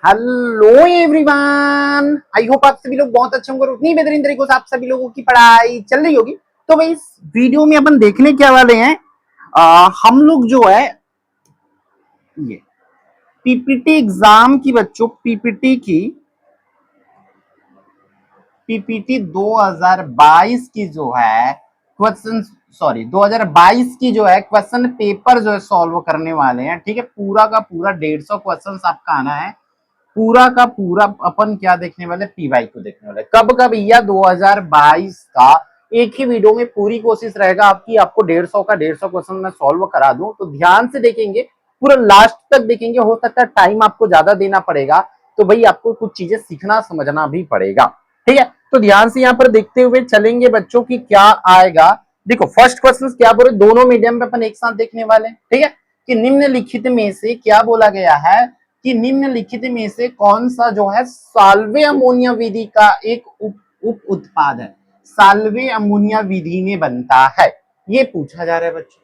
Hello everyone, I hope आप सभी लोग बहुत अच्छे होंगे और उतनी बेहतरीन तरीकों से आप सभी लोगों की पढ़ाई चल रही होगी। तो भाई इस वीडियो में अपन देखने क्या वाले हैं, हम लोग जो है ये पीपीटी एग्जाम की बच्चों पीपीटी 2022 की जो है क्वेश्चन 2022 की जो है क्वेश्चन पेपर जो है सॉल्व करने वाले हैं। ठीक है, पूरा का पूरा 150 क्वेश्चन आपका आना है। पूरा का पूरा अपन क्या देखने वाले, पीवाई को देखने वाले। कब का भैया, 2022 का। एक ही वीडियो में पूरी कोशिश रहेगा आपकी, आपको 150 क्वेश्चन में सॉल्व करा दूं। तो ध्यान से देखेंगे, पूरा लास्ट तक देखेंगे। हो सकता है टाइम आपको ज्यादा देना पड़ेगा, तो भाई आपको कुछ चीजें सीखना समझना भी पड़ेगा। ठीक है, तो ध्यान से यहाँ पर देखते हुए चलेंगे बच्चों की क्या आएगा। देखो फर्स्ट क्वेश्चन क्या बोले, दोनों मीडियम पे अपन एक साथ देखने वाले। ठीक है, कि निम्नलिखित में से क्या बोला गया है कि निम्नलिखित में से कौन सा जो है साल्वे अमोनिया विधि का एक उप उत्पाद है, साल्वे अमोनिया विधि में बनता है, ये पूछा जा रहा है बच्चों।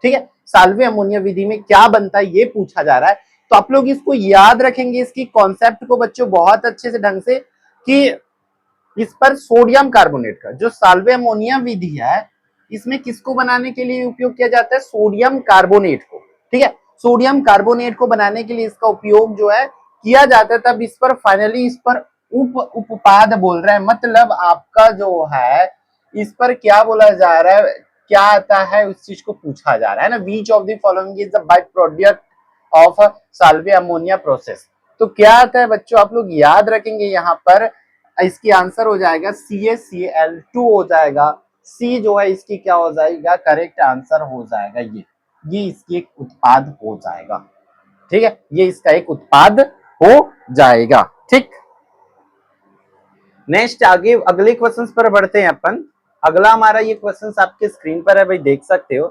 ठीक है, साल्वे अमोनिया विधि में क्या बनता है ये पूछा जा रहा है। तो आप लोग इसको याद रखेंगे, इसकी कॉन्सेप्ट को बच्चों बहुत अच्छे से ढंग से, कि इस पर सोडियम कार्बोनेट का जो साल्वे अमोनिया विधि है, इसमें किसको बनाने के लिए उपयोग किया जाता है, सोडियम कार्बोनेट को। ठीक है, सोडियम कार्बोनेट को बनाने के लिए इसका उपयोग जो है किया जाता है। तब इस पर फाइनली इस पर उत्पाद बोल रहा है, मतलब आपका जो है इस पर क्या बोला जा रहा है, क्या आता है उस चीज को पूछा जा रहा है ना। Which of the following is the by product of Solvay ammonia process. तो क्या आता है बच्चों, आप लोग याद रखेंगे यहाँ पर। इसकी आंसर हो जाएगा CaCl2 हो जाएगा। सी जो है इसकी क्या हो जाएगा, करेक्ट आंसर हो जाएगा ये इसकी एक उत्पाद हो जाएगा। ठीक है, ये इसका एक उत्पाद हो जाएगा। ठीक, नेक्स्ट आगे अगले क्वेश्चंस पर बढ़ते हैं अपन। अगला हमारा ये क्वेश्चंस आपके स्क्रीन पर है भाई, देख सकते हो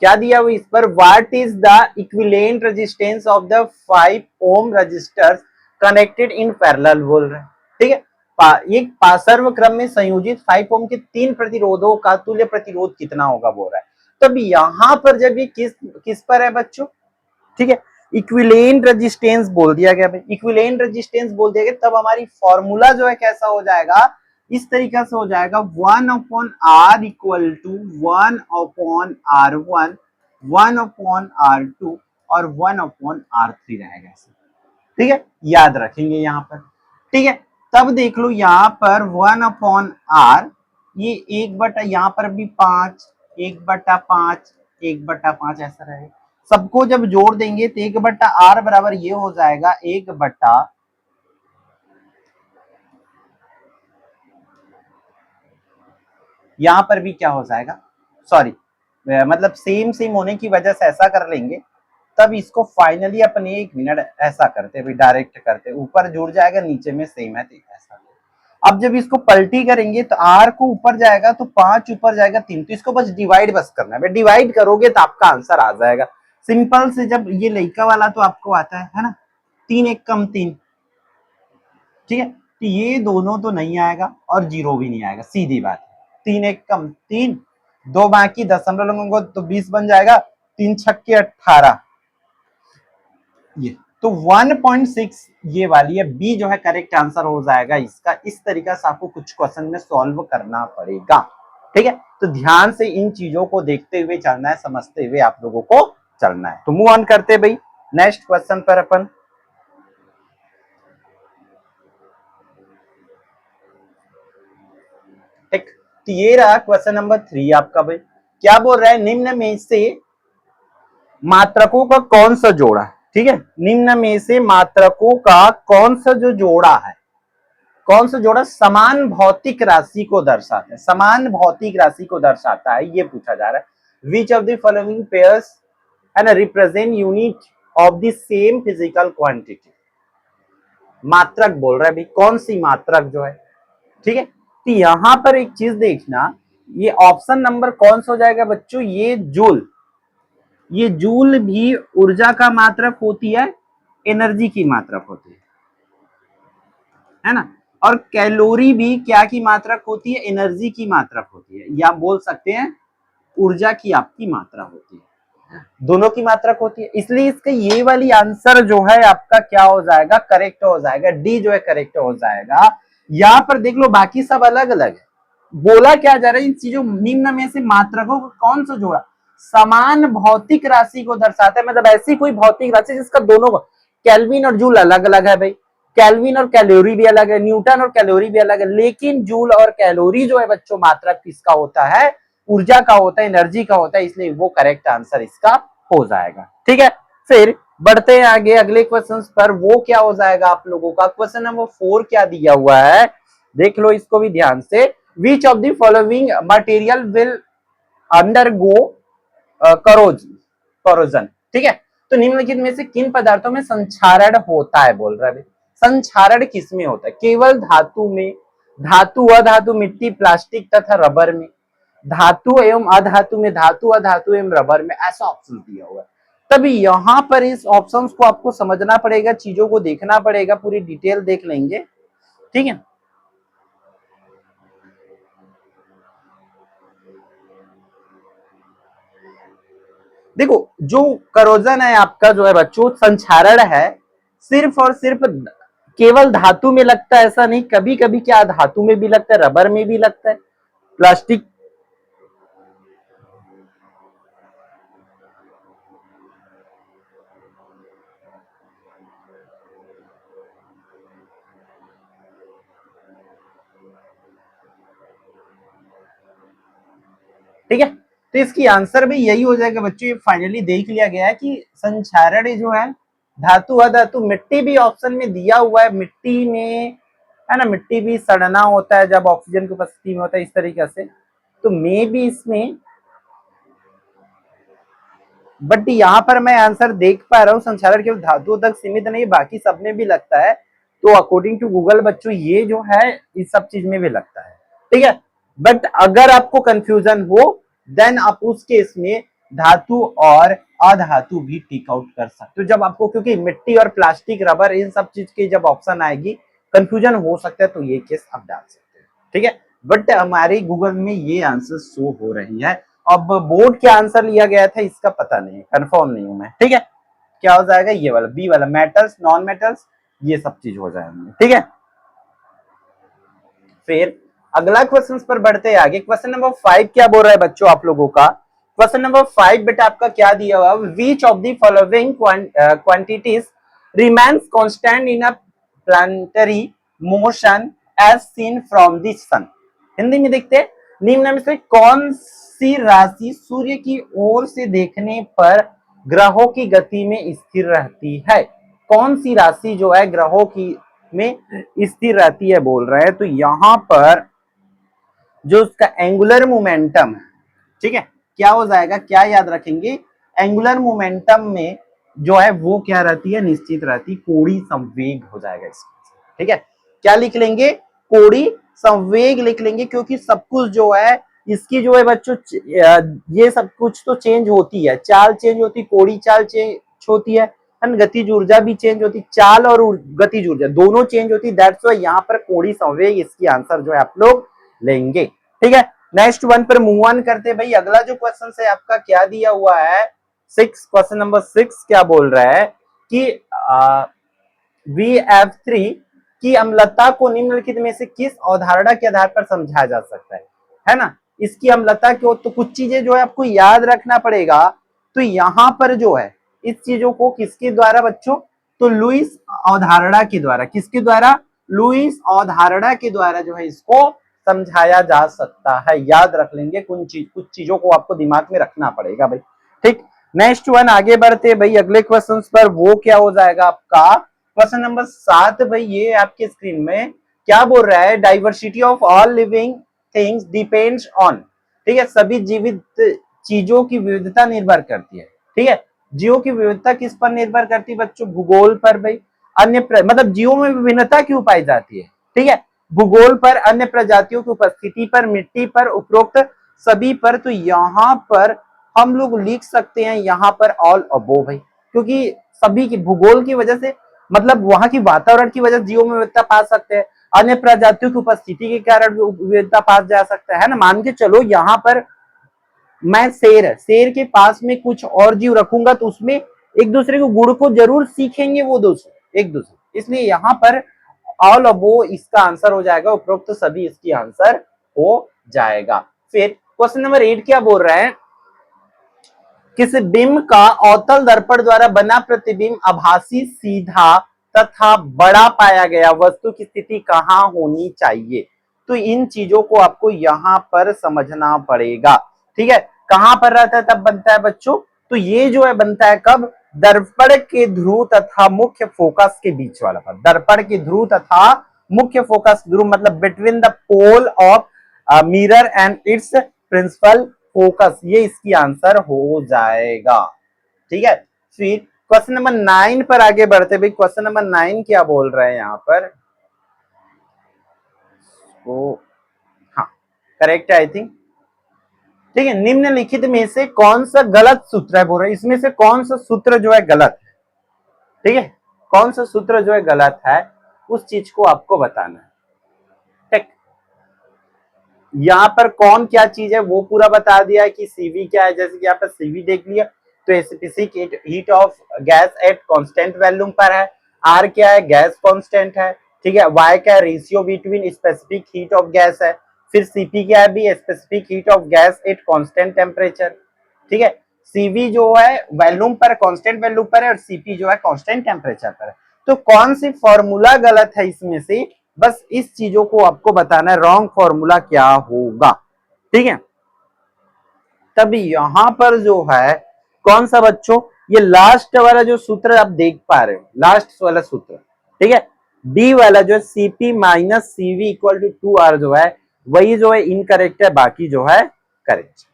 क्या दिया हुआ इस पर। What is the equivalent resistance of the 5 ohm resistors connected in parallel बोल रहे हैं। ठीक है, एक सर्व क्रम में संयोजित 5 ओम के 3 प्रतिरोधों का तुल्य प्रतिरोध कितना होगा बोल रहा है। तब यहां पर जब ये किस किस पर है बच्चों, ठीक है, इक्विवेलेंट रेजिस्टेंस बोल दिया गया भाई, इक्विवेलेंट रेजिस्टेंस बोल दिया गया, तब हमारी फॉर्मूला जो है कैसा हो जाएगा, इस तरीके से हो जाएगा 1/R equal to 1/R1, 1/R2 और 1/R3 रहेगा। ठीक है, याद रखेंगे यहाँ पर। ठीक है, तब देख लो यहाँ पर 1/R, ये 1/, यहाँ पर भी 5, 1/5, 1/5 ऐसा रहेगा। सबको जब जोड़ देंगे तो 1/R बराबर ये हो जाएगा 1/, यहां पर भी क्या हो जाएगा, सॉरी मतलब सेम सेम होने की वजह से ऐसा कर लेंगे। तब इसको फाइनली अपन 1 मिनट ऐसा करते भी, डायरेक्ट करते, ऊपर जुड़ जाएगा नीचे में सेम है तो ऐसा। अब जब इसको पलटी करेंगे तो R को ऊपर जाएगा तो 5 ऊपर जाएगा 3, तो इसको बस डिवाइड बस करना है। डिवाइड करोगे तो आपका आंसर आ जाएगा सिंपल से। जब ये लइका वाला तो आपको आता है ना, 3 1 कम 3। ठीक है, तो ये दोनों तो नहीं आएगा और जीरो भी नहीं आएगा, सीधी बात। 3 1 कम 3, 2 बाकी दशमलव लगेंगे तो 20 बन जाएगा, 3 छक्के 18, ये तो 1.6 ये वाली है, बी जो है करेक्ट आंसर हो जाएगा इसका। इस तरीका से आपको कुछ क्वेश्चन में सॉल्व करना पड़ेगा। ठीक है, तो ध्यान से इन चीजों को देखते हुए चलना है, समझते हुए आप लोगों को चलना है। तो मूव ऑन करते भाई नेक्स्ट क्वेश्चन पर अपन। ठीक, तो ये रहा क्वेश्चन नंबर 3 आपका भाई। क्या बोल रहा है, निम्न में से मात्रकों का कौन सा जोड़ा है। ठीक है, निम्न में से मात्रकों का कौन सा जो जोड़ा है, कौन सा जोड़ा समान भौतिक राशि को दर्शाता है, समान भौतिक राशि को दर्शाता है, ये पूछा जा रहा है। Which of the following pairs and represent unit of the same physical quantity. मात्रक बोल रहा है भाई, कौन सी मात्रक जो है। ठीक है, तो यहां पर एक चीज देखना, ये ऑप्शन नंबर कौन सा हो जाएगा बच्चों, ये जूल। ये जूल भी ऊर्जा का मात्रक होती है, एनर्जी की मात्रक होती है ना। और कैलोरी भी क्या की मात्रक होती है, एनर्जी की मात्रक होती है, या बोल सकते हैं ऊर्जा की आपकी मात्रा होती है। दोनों की मात्रक होती है, इसलिए इसका ये वाली आंसर जो है आपका क्या हो जाएगा, करेक्ट हो जाएगा, डी जो है करेक्ट हो जाएगा। यहां पर देख लो बाकी सब अलग अलग है, बोला क्या जा रहा है, इन चीजों निम्न में से मात्रकों को कौन सा जोड़ा, समान भौतिक राशि को दर्शाता है, मतलब ऐसी कोई भौतिक राशि जिसका दोनों को, केल्विन और जूल अलग अलग है भाई, केल्विन और कैलोरी भी अलग है, न्यूटन और कैलोरी भी अलग है, लेकिन जूल और कैलोरी जो है बच्चों मात्रक किसका होता है, ऊर्जा का होता है, एनर्जी का होता है, इसलिए वो करेक्ट आंसर इसका हो जाएगा। ठीक है, फिर बढ़ते हैं आगे अगले क्वेश्चन पर, वो क्या हो जाएगा आप लोगों का, क्वेश्चन नंबर 4 क्या दिया हुआ है, देख लो इसको भी ध्यान से, विच of the following material will undergo corrosion. ठीक है, तो निम्नलिखित में से किन पदार्थों में संक्षारण होता है, बोल रहा है संक्षारण किस में होता है, केवल धातु में, धातु अधातु मिट्टी प्लास्टिक तथा रबर में, धातु एवं अधातु में, धातु अधातु एवं रबर में, ऐसा ऑप्शन दिया हुआ है। तभी यहां पर इस ऑप्शंस को आपको समझना पड़ेगा, चीजों को देखना पड़ेगा, पूरी डिटेल देख लेंगे। ठीक है, देखो जो करोजन है आपका जो है बच्चों, संक्षारण है, सिर्फ और सिर्फ केवल धातु में लगता है ऐसा नहीं, कभी कभी क्या धातु में भी लगता है, रबर में भी लगता है, प्लास्टिक, ठीक है, तो इसकी आंसर भी यही हो जाएगा बच्चों, ये फाइनली देख लिया गया है कि संक्षारण जो है धातु अधातु, मिट्टी भी ऑप्शन में दिया हुआ है, मिट्टी में है ना, मिट्टी भी सड़ना होता है जब ऑक्सीजन की उपस्थिति में होता है, इस तरीके से, तो मे भी इसमें, बट यहाँ पर मैं आंसर देख पा रहा हूँ संक्षारण केवल धातुओं तक सीमित नहीं, बाकी सब में भी लगता है, तो अकॉर्डिंग टू गूगल बच्चों ये जो है इस सब चीज में भी लगता है। ठीक है, बट अगर आपको कंफ्यूजन हो देन आप उस केस में धातु और अधातु भी टिक आउट कर सकते हो, जब आपको, क्योंकि मिट्टी और प्लास्टिक रबर इन सब चीज की जब ऑप्शन आएगी कंफ्यूजन हो सकता है, तो ये केस आप डाल सकते हो। ठीक है, बट हमारी गूगल में ये आंसर शो हो रही है, अब बोर्ड क्या आंसर लिया गया था इसका पता नहीं, कंफर्म नहीं हूं मैं। ठीक है, क्या हो जाएगा, ये वाला बी वाला, मेटल्स नॉन मेटल्स ये सब चीज हो जाएंगे। ठीक है, फिर अगला क्वेश्चन पर बढ़ते हैं आगे, क्वेश्चन नंबर 5 क्या बोल रहा है बच्चों आप लोगों का, क्वेश्चन नंबर 5 बेटा आपका क्या दिया हुआ, which of the following quantities remains constant in a planetary motion as seen from the sun. Hindi में देखते हैं, निम्न में से कौन सी राशि सूर्य की ओर से देखने पर ग्रहों की गति में स्थिर रहती है, कौन सी राशि जो है ग्रहों की में स्थिर रहती है बोल रहे हैं, तो यहां पर जो उसका एंगुलर मोमेंटम है, ठीक है, क्या हो जाएगा, क्या याद रखेंगे, एंगुलर मोमेंटम में जो है वो क्या रहती है, निश्चित रहती, कोणीय संवेग हो जाएगा इसका। ठीक है, क्या लिख लेंगे, कोणीय संवेग लिख लेंगे, क्योंकि सब कुछ जो है इसकी जो है बच्चों ये सब कुछ तो चेंज होती है, चाल चेंज होती, कोणीय चाल चेंज होती है, गतिज ऊर्जा भी चेंज होती, चाल और गतिज ऊर्जा दोनों चेंज होती, दैट्स व्हाई यहाँ पर कोणीय संवेग इसकी आंसर जो है आप लोग लेंगे। ठीक है, नेक्स्ट वन पर मूव ऑन करते भाई, अगला जो क्वेश्चन है आपका क्या दिया हुआ है, 6, क्वेश्चन नंबर 6 क्या बोल रहा है कि VF3 की अम्लता को निम्नलिखित में से किस अवधारणा के आधार पर समझाया जा सकता है ना, इसकी अम्लता क्यों, तो कुछ चीजें जो है आपको याद रखना पड़ेगा, तो यहां पर जो है इस चीजों को किसके द्वारा बच्चों, तो लुईस अवधारणा के द्वारा, किसके द्वारा, लुईस अवधारणा के द्वारा जो है इसको समझाया जा सकता है, याद रख लेंगे, कुछ चीजों को आपको दिमाग में रखना पड़ेगा भाई। ठीक, नेक्स्ट वन आगे बढ़ते भाई अगले क्वेश्चन पर, वो क्या हो जाएगा आपका क्वेश्चन नंबर 7 भाई, ये आपके स्क्रीन में क्या बोल रहा है, diversity of all living things depends on, ठीक है, सभी जीवित चीजों की विविधता निर्भर करती है। ठीक है, जीवों की विविधता किस पर निर्भर करती है बच्चों, भूगोल पर भाई, अन्य मतलब जीवों में विभिन्नता क्यों पाई जाती है, ठीक है, भूगोल पर, अन्य प्रजातियों की उपस्थिति पर, मिट्टी पर, उपरोक्त सभी पर, तो यहाँ पर हम लोग लिख सकते हैं यहाँ पर ऑल अबोव भाई, क्योंकि सभी की भूगोल की वजह से, मतलब वहां की वातावरण की वजह से जीवों में विविधता पा सकते हैं, अन्य प्रजातियों की उपस्थिति के कारण विविधता पा जा सकता है ना, मान के चलो यहाँ पर मैं शेर के पास में कुछ और जीव रखूंगा तो उसमें एक दूसरे को गुण को जरूर सीखेंगे वो दोस्तों एक दूसरे, इसलिए यहाँ पर ऑल अबो इसका आंसर हो जाएगा, उपरोक्त तो सभी इसकी आंसर हो जाएगा। फिर क्वेश्चन नंबर 8 क्या बोल रहा है, किसी बिंब का अवतल दर्पण द्वारा बना प्रतिबिंब आभासी सीधा तथा बड़ा पाया गया वस्तु की स्थिति कहाँ होनी चाहिए। तो इन चीजों को आपको यहाँ पर समझना पड़ेगा, ठीक है। कहां पर रहता है तब बनता है बच्चों, तो ये जो है बनता है कब, दर्पण के ध्रुव तथा मुख्य फोकस के बीच वाला पर, दर्पण के ध्रुव तथा मुख्य फोकस, ध्रुव मतलब between the pole of mirror and its principal focus, ये इसकी आंसर हो जाएगा, ठीक है। फिर क्वेश्चन नंबर 9 पर आगे बढ़ते भाई, क्वेश्चन नंबर 9 क्या बोल रहे हैं यहाँ पर, ओ हाँ करेक्ट है आई थिंक, ठीक है। निम्नलिखित में से कौन सा गलत सूत्र है बोल रहे, इसमें से कौन सा सूत्र जो है गलत है, ठीक है, कौन सा सूत्र जो है गलत है उस चीज को आपको बताना है, ठीक। यहाँ पर कौन क्या चीज है वो पूरा बता दिया है कि सीवी क्या है, जैसे कि यहाँ पर सीवी देख लिया तो specific heat of gas at constant volume पर है, आर क्या है गैस कांस्टेंट है, ठीक है, वाई क्या है ratio between specific heat of gas है, फिर सीपी क्या है भी specific heat of gas at constant temperature, ठीक है। सीवी जो है वॉल्यूम पर कांस्टेंट वैल्यू पर है और सीपी जो है कांस्टेंट टेम्परेचर पर है, तो कौन सी फॉर्मूला गलत है इसमें से, बस इस चीजों को आपको बताना है, रॉन्ग फॉर्मूला क्या होगा, ठीक है। तब यहां पर जो है कौन सा बच्चों, ये लास्ट वाला जो सूत्र आप देख पा रहे हो, लास्ट वाला सूत्र, ठीक है, डी वाला जो है CP minus CV equal to 2R जो है वही जो है इनकरेक्ट है, बाकी जो है करेक्ट,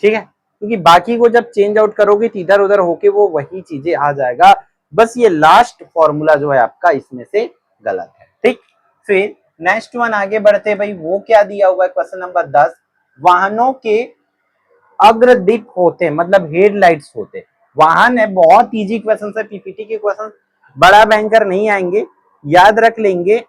ठीक है, क्योंकि बाकी को जब चेंज आउट करोगे तो इधर उधर होके वो वही चीजें आ जाएगा, बस ये लास्ट फॉर्मूला जो है आपका इसमें से गलत है, ठीक। फिर नेक्स्ट वन आगे बढ़ते भाई, वो क्या दिया हुआ है क्वेश्चन नंबर 10, वाहनों के अग्रदीप होते मतलब हेडलाइट्स होते, वाहन है, बहुत इजी क्वेश्चन है, पीपीटी के क्वेश्चन बड़ा भयंकर नहीं आएंगे, याद रख लेंगे,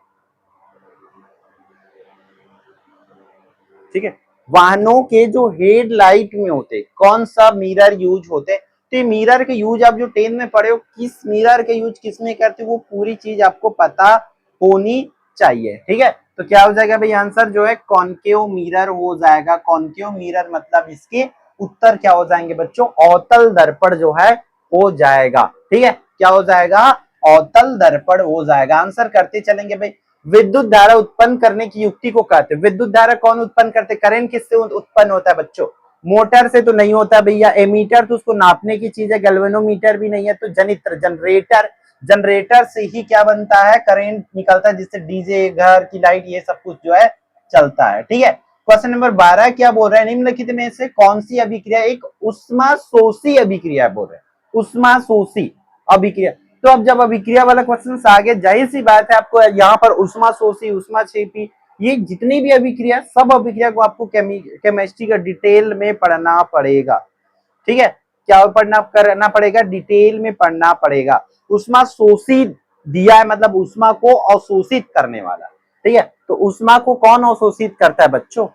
ठीक है। वाहनों के जो हेडलाइट में होते कौन सा मिरर यूज होते, तो ये मिरर के यूज आप जो 10 में पढ़े हो, किस मिरर के यूज किस में करते हो वो पूरी चीज आपको पता होनी चाहिए, ठीक है। तो क्या हो जाएगा भाई आंसर जो है कॉनकेव मिरर हो जाएगा, कॉनकेव मिरर मतलब इसके उत्तर क्या हो जाएंगे बच्चों, अवतल दर्पण जो है हो जाएगा, ठीक है, क्या हो जाएगा अवतल दर्पण हो जाएगा। आंसर करते चलेंगे भाई, विद्युत धारा उत्पन्न करने की युक्ति को कहते हैं, विद्युत धारा कौन उत्पन्न करते, करंट किससे उत्पन्न होता है बच्चों, मोटर से तो नहीं होता भैया, एमीटर तो उसको नापने की चीज है, गैल्वेनोमीटर भी नहीं है, तो जनित्र जनरेटर, जनरेटर से ही क्या बनता है करंट निकलता है, जिससे डीजे घर की लाइट ये सब कुछ जो है चलता है, ठीक है। क्वेश्चन नंबर 12 क्या बोल रहे हैं, निम्नलिखित में से कौन सी अभिक्रिया एक उष्मा शोषी अभिक्रिया बोल रहे हैं, उष्मा शोषी अभिक्रिया, तो अब जब अभिक्रिया वाला क्वेश्चन आगे जाहिर सी बात है आपको यहाँ पर उष्मा शोषी उष्मा क्षेपी ये जितनी भी अभिक्रिया सब अभिक्रिया को आपको केमिस्ट्री का डिटेल में पढ़ना पड़ेगा, ठीक है, क्या पढ़ना करना पड़ेगा डिटेल में पढ़ना पड़ेगा। उष्मा शोषी दिया है मतलब उष्मा को अवशोषित करने वाला, ठीक है, तो उष्मा को कौन अवशोषित करता है बच्चों,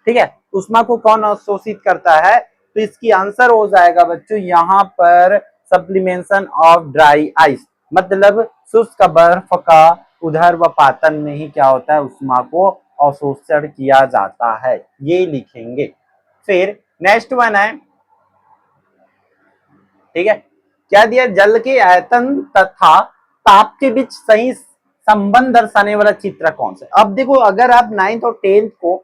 ठीक है, उष्मा को कौन अवशोषित करता है, तो इसकी आंसर हो जाएगा बच्चों यहाँ पर सप्लीमेशन ऑफ ड्राई आइस, मतलब शुष्क बर्फ का उधर व पातन में ही क्या होता है उष्मा को अवशोषण किया जाता है, ये लिखेंगे। फिर नेक्स्ट वन है, ठीक है, क्या दिया, जल के आयतन तथा ताप के बीच सही संबंध दर्शाने वाला चित्र कौन सा, अब देखो अगर आप 9th और 10th को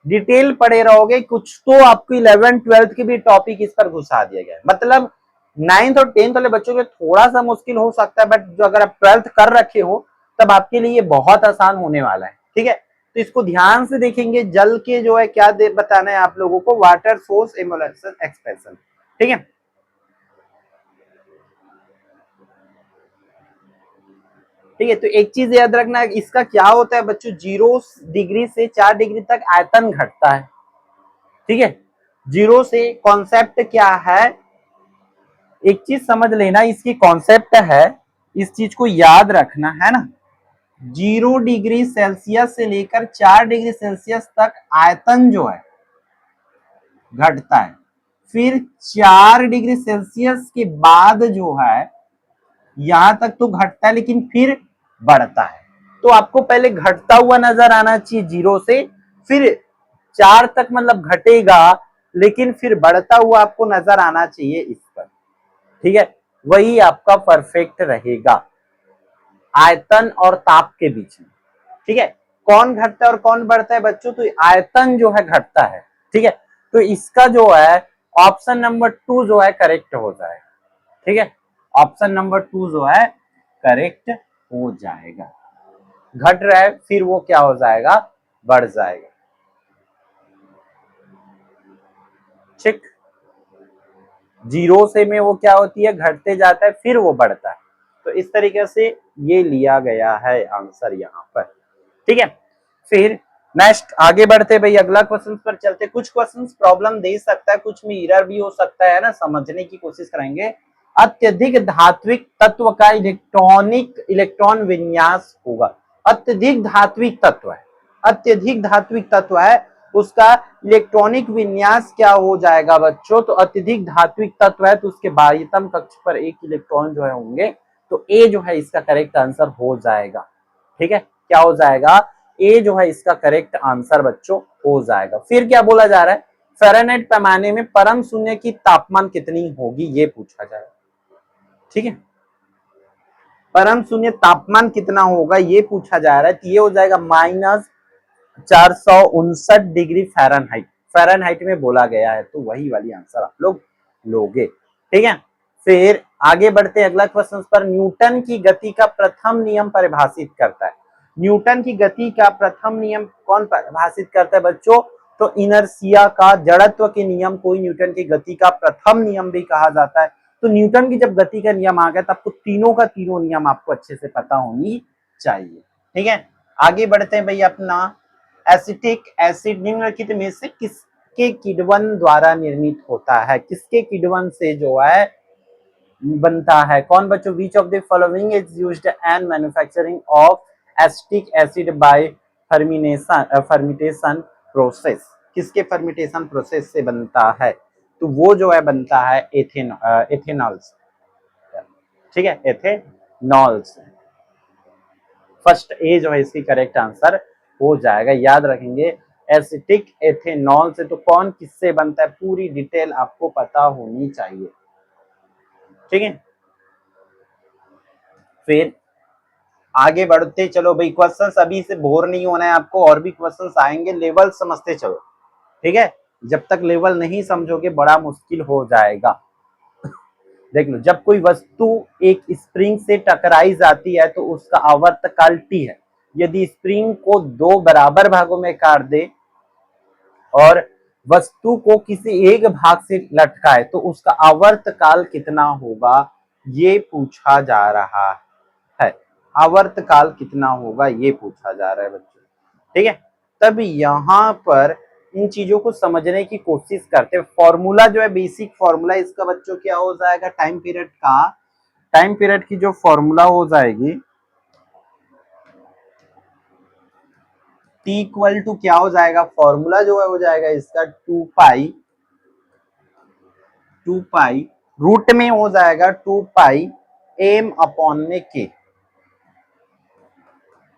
डिटेल पढ़े रहोगे कुछ तो आपको 11th 12th के भी टॉपिक इस पर घुसा दिया गया है, मतलब 9th और 10th वाले बच्चों के थोड़ा सा मुश्किल हो सकता है, बट जो अगर आप 12th कर रखे हो तब आपके लिए बहुत आसान होने वाला है, ठीक है। तो इसको ध्यान से देखेंगे, जल के जो है क्या बताना है आप लोगों को, वाटर सोर्स इमोलेशन एक्सप्रेशन, ठीक है, ठीक है। तो एक चीज याद रखना इसका क्या होता है बच्चों, 0 डिग्री से 4 डिग्री तक आयतन घटता है, ठीक है, 0 से कॉन्सेप्ट क्या है, एक चीज समझ लेना इसकी कॉन्सेप्ट है, इस चीज को याद रखना है ना, 0 डिग्री सेल्सियस से लेकर 4 डिग्री सेल्सियस तक आयतन जो है घटता है, फिर 4 डिग्री सेल्सियस के बाद जो है यहां तक तो घटता है लेकिन फिर बढ़ता है। तो आपको पहले घटता हुआ नजर आना चाहिए 0 से, फिर 4 तक मतलब घटेगा लेकिन फिर बढ़ता हुआ आपको नजर आना चाहिए इस पर। ठीक है, वही आपका परफेक्ट रहेगा आयतन और ताप के बीच में। ठीक है, कौन घटता है और कौन बढ़ता है बच्चों? तो आयतन जो है घटता है। ठीक है, तो इसका जो है ऑप्शन नंबर 2 जो है करेक्ट हो जाएगा। ठीक है, ऑप्शन नंबर 2 जो है करेक्ट हो जाएगा। घट रहा है फिर वो क्या हो जाएगा? बढ़ जाएगा। ठीक, 0 से में वो क्या होती है? घटते जाता है फिर वो बढ़ता है। तो इस तरीके से ये लिया गया है आंसर यहाँ पर। ठीक है, फिर नेक्स्ट आगे बढ़ते भाई, अगला क्वेश्चन पर चलते। कुछ क्वेश्चन प्रॉब्लम दे सकता है, कुछ में एरर भी हो सकता है ना, समझने की कोशिश करेंगे। अत्यधिक धात्विक तत्व का इलेक्ट्रॉन विन्यास होगा। अत्यधिक धात्विक तत्व है, अत्यधिक धात्विक तत्व है, उसका इलेक्ट्रॉनिक विन्यास क्या हो जाएगा बच्चों? तो अत्यधिक धात्विक तत्व है तो उसके बाह्यतम कक्ष पर एक इलेक्ट्रॉन जो है होंगे। तो ए जो है इसका करेक्ट आंसर हो जाएगा। ठीक है, क्या हो जाएगा? ए जो है इसका करेक्ट आंसर बच्चों हो जाएगा। फिर क्या बोला जा रहा है? फ़ारेनहाइट पैमाने में परम शून्य की तापमान कितनी होगी, ये पूछा जाएगा। ठीक है, परम शून्य तापमान कितना होगा ये पूछा जा रहा है। तो ये हो जाएगा -459 डिग्री फ़ारेनहाइट। फ़ारेनहाइट में बोला गया है तो वही वाली आंसर आप लोग लोगे। ठीक है, फिर आगे बढ़ते हैं अगला क्वेश्चन पर। न्यूटन की गति का प्रथम नियम परिभाषित करता है। न्यूटन की गति का प्रथम नियम कौन परिभाषित करता है बच्चों? तो इनर्शिया का, जड़त्व के नियम को न्यूटन की गति का प्रथम नियम भी कहा जाता है। तो न्यूटन की जब गति का नियम आ गया तो आपको तीनों का तीनों नियम आपको अच्छे से पता होनी चाहिए। ठीक है, आगे बढ़ते हैं भाई। अपना एसिटिक एसिड निम्नलिखित में से किसके किण्वन द्वारा निर्मित होता है? किसके किण्वन से जो है बनता है? कौन बच्चों? विच of the following is used and manufacturing of acetic acid by fermentation process. किसके फर्मेंटेशन प्रोसेस से बनता है? तो वो जो है बनता है एथेनॉल से। ठीक है, एथेनॉल से। फर्स्ट ए जो है इसकी करेक्ट आंसर हो जाएगा। याद रखेंगे एसिटिक एथेनॉल से। तो कौन किससे बनता है पूरी डिटेल आपको पता होनी चाहिए। ठीक है, फिर आगे बढ़ते चलो भाई। क्वेश्चंस अभी से बोर नहीं होना है आपको, और भी क्वेश्चंस आएंगे। लेवल समझते चलो। ठीक है, जब तक लेवल नहीं समझोगे बड़ा मुश्किल हो जाएगा। देख लो, जब कोई वस्तु एक स्प्रिंग से टकराई जाती है तो उसका आवर्तकाल टी है। यदि स्प्रिंग को 2 बराबर भागों में काट दे और वस्तु को किसी एक भाग से लटकाए तो उसका आवर्तकाल कितना होगा, ये पूछा जा रहा है। आवर्तकाल कितना होगा ये पूछा जा रहा है बच्चों। ठीक है, तब यहाँ पर इन चीजों को समझने की कोशिश करते हैं। फॉर्मूला जो है, बेसिक फॉर्मूला इसका बच्चों क्या हो जाएगा? टाइम पीरियड का, टाइम पीरियड की जो फॉर्मूला हो जाएगी T इक्वल टू क्या हो जाएगा? फॉर्मूला जो है हो जाएगा इसका 2 पाई रूट में हो जाएगा 2 पाई m अपॉन में k।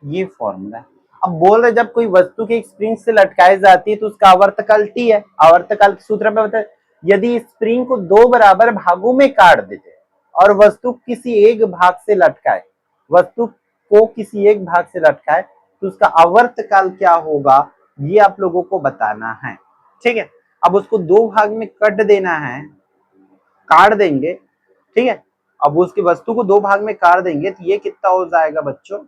ये फॉर्मूला है। अब बोल रहे जब कोई वस्तु की स्प्रिंग से लटकाई जाती है तो उसका आवर्तकाल टी है। आवर्तकाल सूत्र में बताए, यदि स्प्रिंग को 2 बराबर भागों में काट देते और वस्तु किसी एक भाग से लटकाए, वस्तु को किसी एक भाग से लटकाए तो उसका आवर्तकाल क्या होगा ये आप लोगों को बताना है। ठीक है, अब उसको 2 भाग में कट देना है, काट देंगे। ठीक है, अब उसकी वस्तु को 2 भाग में काट देंगे तो ये कितना हो जाएगा बच्चों?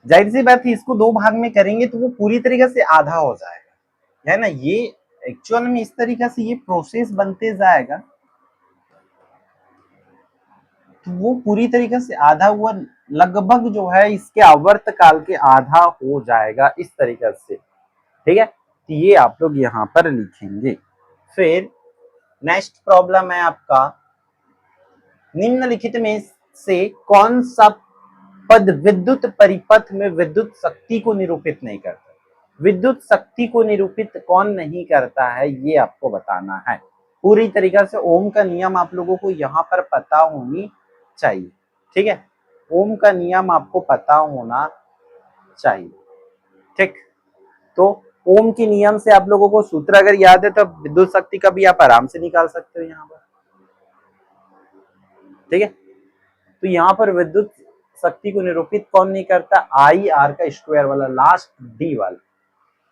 जाहिर सी बात है इसको 2 भाग में करेंगे तो वो पूरी तरीके से आधा हो जाएगा, है ना। ये एक्चुअल में इस तरीके से ये प्रोसेस बनते जाएगा तो वो पूरी तरीके से आधा हुआ, लगभग जो है इसके आवर्तकाल के आधा हो जाएगा इस तरीके से। ठीक है, तो ये आप लोग यहाँ पर लिखेंगे। फिर नेक्स्ट प्रॉब्लम है आपका, निम्नलिखित में से कौन सा पद विद्युत परिपथ में विद्युत शक्ति को निरूपित नहीं करता? विद्युत शक्ति को निरूपित कौन नहीं करता है, ये आपको बताना है। पूरी तरीके से ओम का नियम आप लोगों को यहाँ पर पता होनी चाहिए, ठीक है। ओम का नियम आपको पता होना चाहिए, ठीक। तो ओम के नियम से आप लोगों को सूत्र अगर याद है तो विद्युत शक्ति का भी आप आराम से निकाल सकते हो यहाँ पर, ठीक है। तो यहाँ पर विद्युत शक्ति को निरूपित कौन नहीं करता? आई आर का स्क्वायर वाला, लास्ट डी वाला,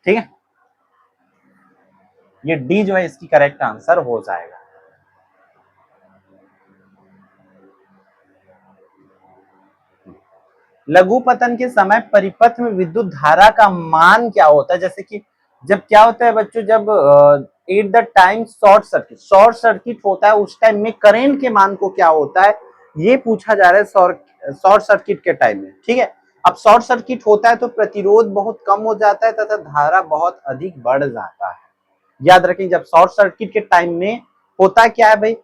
ठीक है। ये डी जो है इसकी करेक्ट आंसर हो जाएगा। लघु पतन के समय परिपथ में विद्युत धारा का मान क्या होता है? जैसे कि जब क्या होता है बच्चों, जब at the time short circuit होता है, उस टाइम में करंट के मान को क्या होता है, ये पूछा जा रहा है शॉर्ट सर्किट के टाइम में, ठीक है। अब शॉर्ट सर्किट होता है तो प्रतिरोध बहुत कम हो जाता है तथा धारा बहुत अधिक बढ़ जाता है। याद रखें, जब शॉर्ट सर्किट के टाइम में होता क्या है भाई,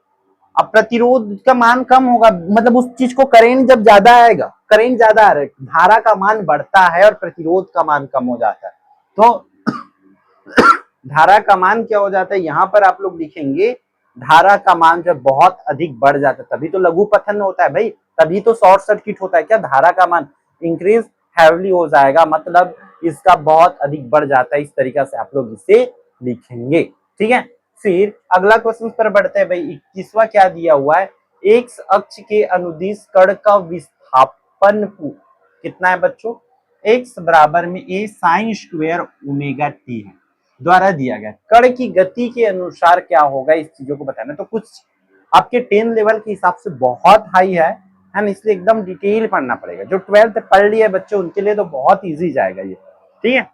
अब प्रतिरोध का मान कम होगा, मतलब उस चीज को करंट जब ज्यादा आएगा, करंट ज्यादा आ रहा है, धारा का मान बढ़ता है और प्रतिरोध का मान कम हो जाता है। तो धारा का मान क्या हो जाता है, यहां पर आप लोग लिखेंगे धारा का मान जब बहुत अधिक बढ़ जाता है तभी तो लघु पतन होता है भाई, तभी तो शॉर्ट सर्किट होता है। क्या धारा का मान इंक्रीज हैवली हो जाएगा, मतलब इसका बहुत अधिक बढ़ जाता है। इस तरीके से आप लोग इसे लिखेंगे, ठीक है। फिर अगला क्वेश्चन पर बढ़ते हैं भाई। 21वां क्या दिया हुआ है, एक अक्ष के अनुदिश कण का विस्थापन कितना है बच्चों? x बराबर में a sin square omega t है, द्वारा दिया गया। कण की गति के अनुसार क्या होगा, इस चीजों को बताना। तो कुछ आपके 10 लेवल के हिसाब से बहुत हाई है ना, इसलिए एकदम डिटेल पढ़ना पड़ेगा। जो 12th पढ़ लिया है बच्चों उनके लिए तो बहुत इजी जाएगा ये, ठीक है।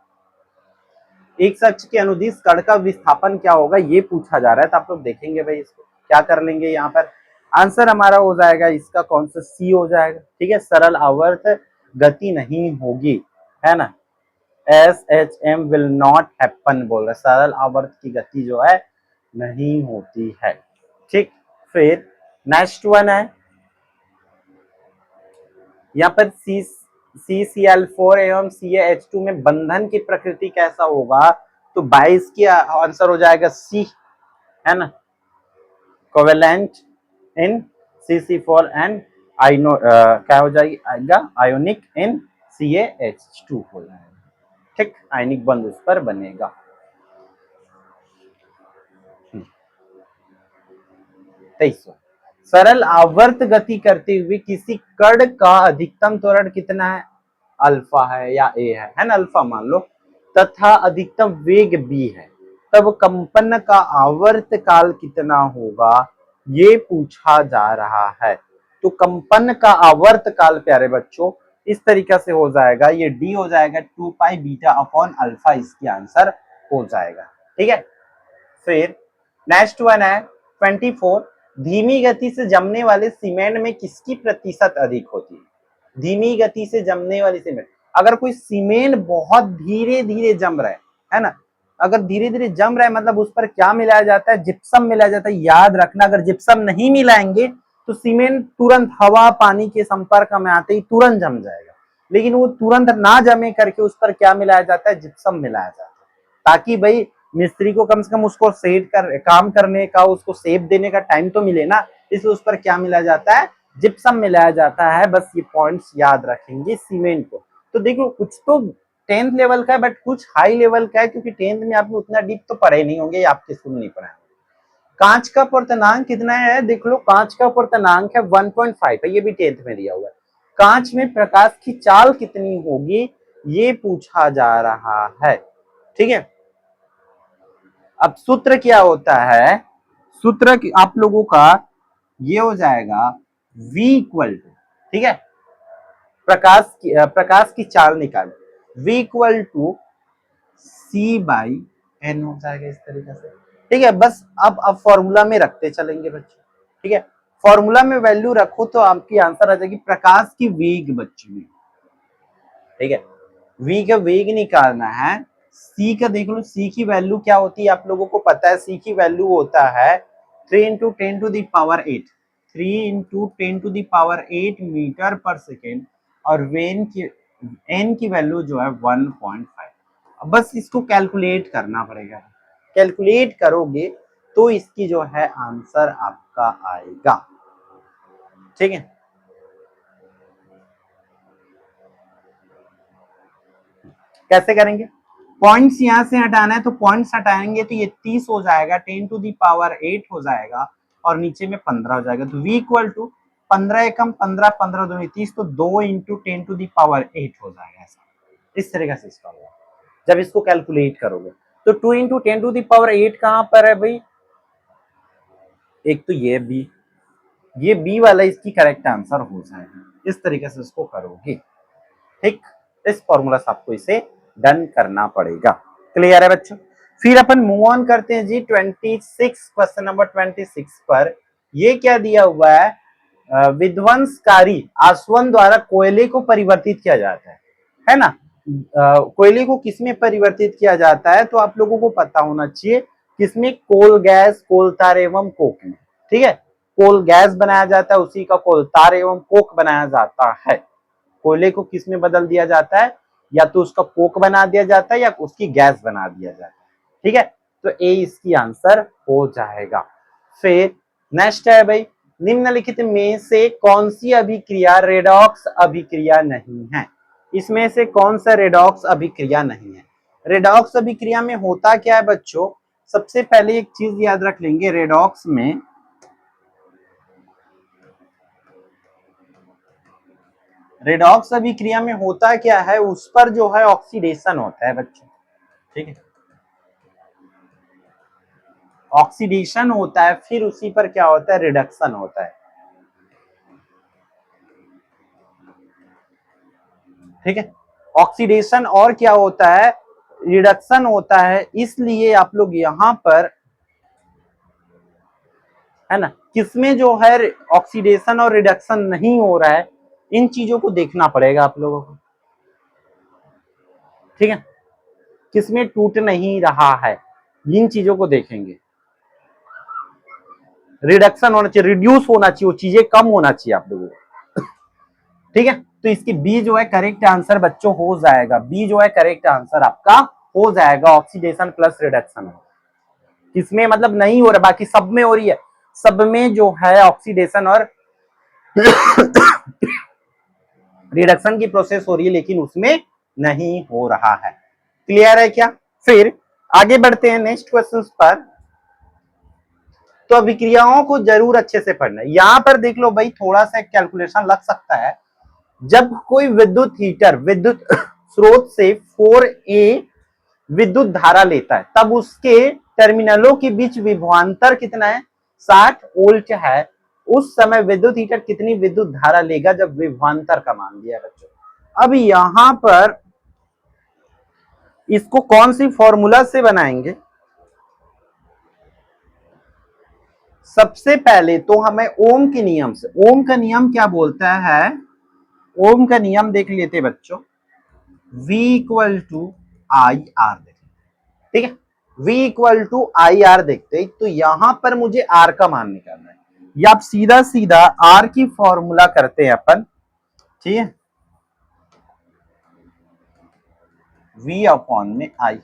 एक अक्ष के अनुदिश कण का विस्थापन क्या होगा ये पूछा जा रहा है, तो आप लोग देखेंगे भाई इसको क्या कर लेंगे। यहाँ पर आंसर हमारा हो जाएगा इसका कौन सा, सी हो जाएगा, ठीक है। सरल आवर्त गति नहीं होगी, है ना, SHM विल नॉट हैपन बोल रहा है, सरल आवर्त की गति जो है नहीं होती है, ठीक। फिर नेक्स्ट वन है यहाँ पर CCl4 एवं CaH2 में बंधन की प्रकृति कैसा होगा? तो 22 की आंसर हो जाएगा सी, है ना, कोवेलेंट इन CC4 एंड क्या हो जाएगा, आयोनिक इन CaH2 हो जाएगा, ठीक। आयनिक बंध उस पर बनेगा। 23वां, सरल आवर्त गति करते हुए किसी कण का अधिकतम त्वरण कितना है? अल्फा है या ए है ना, अल्फा मान लो, तथा अधिकतम वेग बी है, तब कंपन का आवर्त काल कितना होगा ये पूछा जा रहा है। तो कंपन का आवर्त काल प्यारे बच्चों इस तरीके से हो जाएगा, ये डी हो जाएगा 2 पाई बीटा अपॉन अल्फा, इसकी आंसर हो जाएगा, ठीक है। फिर नेक्स्ट वन है 24, धीमी गति से जमने वाले सीमेंट में किसकी प्रतिशत अधिक होती है? धीमी गति से जमने वाली सीमेंट, अगर कोई सीमेंट बहुत धीरे धीरे जम रहा है ना, अगर धीरे धीरे जम रहा है मतलब उस पर क्या मिलाया जाता है? जिप्सम मिलाया जाता है। याद रखना, अगर जिप्सम नहीं मिलाएंगे तो सीमेंट तुरंत हवा पानी के संपर्क में आते ही तुरंत जम जाएगा, लेकिन वो तुरंत ना जमे करके उस पर क्या मिलाया जाता है? जिप्सम मिलाया जाता है, ताकि भाई मिस्त्री को कम से कम उसको सेट कर काम करने का, उसको सेप देने का टाइम तो मिले ना, इसलिए उस पर क्या मिलाया जाता है? जिप्सम मिलाया जाता है। बस ये पॉइंट्स याद रखेंगे सीमेंट को। तो देखो कुछ तो 10th लेवल का है बट कुछ हाई लेवल का है, क्योंकि 10th में आपने उतना डीप तो पढ़े नहीं होंगे, आपके स्कूल नहीं पढ़ाए। कांच का पूर्णांक कितना है? देख लो, कांच का पूर्णांक है 1.5 है, ये भी 10th में दिया हुआ है। कांच में प्रकाश की चाल कितनी होगी ये पूछा जा रहा है, ठीक है। अब सूत्र क्या होता है? सूत्र आप लोगों का ये हो जाएगा V इक्वल टू, ठीक है, प्रकाश की चाल निकाल, V इक्वल टू C/N हो जाएगा इस तरीके से, ठीक है। बस अब फॉर्मूला में रखते चलेंगे बच्चे, ठीक है। फॉर्मूला में वैल्यू रखो तो आपकी आंसर आ जाएगी प्रकाश की वेग बच्चे, ठीक है। V का वेग निकालना है, C का देख लो, C की वैल्यू क्या होती है आप लोगों को पता है? C की वैल्यू होता है 3 × 10⁸ 3 × 10⁸ मीटर पर सेकेंड, और एन की वैल्यू जो है 1.5। बस इसको कैलकुलेट करना पड़ेगा, कैलकुलेट करोगे तो इसकी जो है आंसर आपका आएगा। ठीक है, कैसे करेंगे? पॉइंट्स यहां से हटाना है तो पॉइंट्स हटाएंगे तो ये 30 हो जाएगा, 10⁸ 8 हो जाएगा, और नीचे में 15 हो जाएगा। तो v इक्वल टू 15 एकम 15, 15 दूनी 30, तो 2 × 10⁸ 8 हो जाएगा। ऐसा इस तरीके से इसका होगा जब इसको कैलकुलेट करोगे। तो 2 × 10⁸ कहां पर है भाई? एक तो ये बी वाला इसकी करेक्ट आंसर हो जाएगा। इस तरीके से इसको करोगे। ठीक, इस फॉर्मूला से आपको इसे डन करना पड़ेगा। क्लियर है बच्चों? फिर अपन मूव ऑन करते हैं जी 26, क्वेश्चन नंबर 26 पर। ये क्या दिया हुआ है? विध्वंसकारी आसवन द्वारा कोयले को परिवर्तित किया जाता है ना? कोयले को किसमें परिवर्तित किया जाता है? तो आप लोगों को पता होना चाहिए किसमें, कोल गैस, कोल तार एवं कोक में। ठीक है, कोल गैस बनाया जाता है, उसी का कोल तार एवं कोक बनाया जाता है। कोयले को किस में बदल दिया जाता है? या तो उसका कोक बना दिया जाता है या उसकी गैस बना दिया जाता है। ठीक है, तो ए इसकी आंसर हो जाएगा। फिर नेक्स्ट है भाई, निम्नलिखित में से कौन सी अभिक्रिया रेडॉक्स अभिक्रिया नहीं है? इसमें से कौन सा रेडॉक्स अभिक्रिया नहीं है? रेडॉक्स अभिक्रिया में होता क्या है बच्चों? सबसे पहले एक चीज याद रख लेंगे, रेडॉक्स अभिक्रिया में होता क्या है, उस पर जो है ऑक्सीडेशन होता है बच्चों। ठीक है, ऑक्सीडेशन होता है, फिर उसी पर क्या होता है? रिडक्शन होता है। ठीक है, ऑक्सीडेशन और क्या होता है? रिडक्शन होता है। इसलिए आप लोग यहां पर है ना, किसमें जो है ऑक्सीडेशन और रिडक्शन नहीं हो रहा है, इन चीजों को देखना पड़ेगा आप लोगों को। ठीक है, किसमें टूट नहीं रहा है, इन चीजों को देखेंगे। रिडक्शन होना चाहिए, रिड्यूस होना चाहिए, वो चीजें कम होना चाहिए आप लोगों को। ठीक है, तो इसकी बी जो है करेक्ट आंसर बच्चों हो जाएगा। बी जो है करेक्ट आंसर आपका हो जाएगा, ऑक्सीडेशन प्लस रिडक्शन। किसमें मतलब नहीं हो रहा, बाकी सब में हो रही है। सब में जो है ऑक्सीडेशन और रिडक्शन की प्रोसेस हो रही है, लेकिन उसमें नहीं हो रहा है। क्लियर है क्या? फिर आगे बढ़ते हैं नेक्स्ट क्वेश्चन पर। तो अभिक्रियाओं को जरूर अच्छे से पढ़ना है। यहां पर देख लो भाई, थोड़ा सा कैलकुलेशन लग सकता है। जब कोई विद्युत हीटर विद्युत स्रोत से 4A विद्युत धारा लेता है, तब उसके टर्मिनलों के बीच विभवांतर कितना है? 60 वोल्ट है। उस समय विद्युत हीटर कितनी विद्युत धारा लेगा जब विभवांतर का मान दिया बच्चों? अब यहां पर इसको कौन सी फॉर्मूला से बनाएंगे? सबसे पहले तो हमें ओम के नियम से, ओम का नियम क्या बोलता है? ओम का नियम देख लेते बच्चों, V equal to I R. ठीक है, V equal to I R देखते हैं। तो यहां पर मुझे R का मान निकालना है, या आप सीधा सीधा R की फॉर्मूला करते हैं अपन। ठीक है, V अपॉन में आई।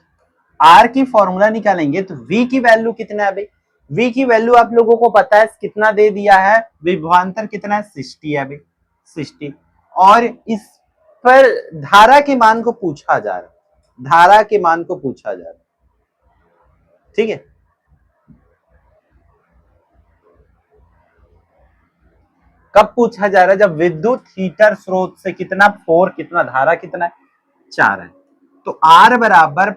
R की फॉर्मूला निकालेंगे तो V की वैल्यू कितना है भाई? V की वैल्यू आप लोगों को पता है कितना दे दिया है, विभवांतर कितना है? 60 है भाई, 60। और इस पर धारा के मान को पूछा जा रहा है, धारा के मान को पूछा जा रहा है। ठीक है, कब पूछा जा रहा है? जब विद्युत हीटर स्रोत से कितना 4, कितना धारा कितना है? 4 है। तो R बराबर